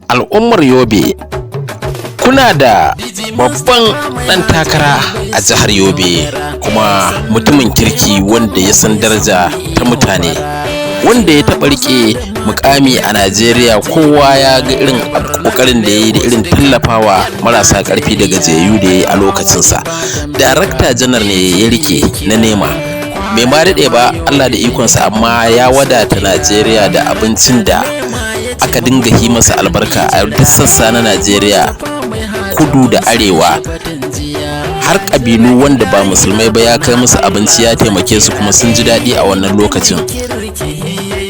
al'ummar Yobe, kuna da babban ɗan takara a jihar Yobe, kuma mutumin kirki wanda ya san daraja ta mutane, wanda ya taɓa riƙe mukami a Najeriya. Kowa ya ga irin ƙoƙarin da ya yi da irin tallafawa marasa ƙarfi da gajiyayyu da ya yi a lokacinsa. Darakta janar ne ya rike na nema, bai ma daɗe ba Allah da ikonsa, amma ya wadata Najeriya da abincin da aka dinga yi masa albarka a duk sassa na Najeriya, kudu da arewa, har ƙabilu wanda ba musulmai ba ya kai musu abinci, ya taimake su kuma sun ji daɗi a wannan lokacin.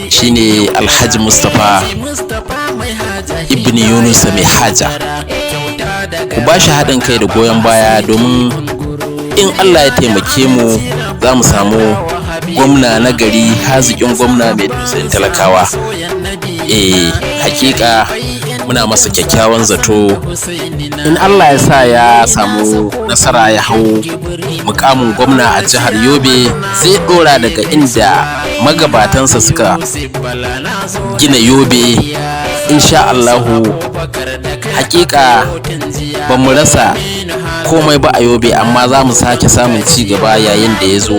Shine Alhaji Mustapah ibn Yunusa mai Hajja. Ku ba shi haɗin kai da goyon baya, domin in Allah ya taimake mu za mu samu gwamna na gari, haziƙin gwamna mai tausayin talakawa. Hakika muna masa kyakkyawan zato. In Allah ya sa ya samu nasara ya hau mukamin gwamna a jihar Yobe, zai dora daga inda magabatansa suka gina Yobe, insha Allahu. Hakika ba mu rasa komai ba a Yobe, amma za mu sake samun ci gaba yayin da ya zo,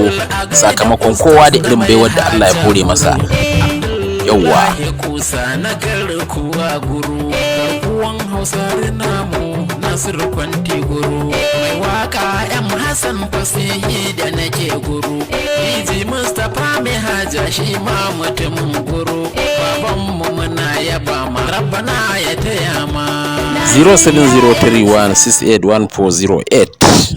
sakamakon kowa da irin baiwar da Allah ya hore masa. Yawwa. Mustapah mai Hajja shi ma mutumin guru, babanmu muna yaba ma, rabbana ya taya ma. 0703168140.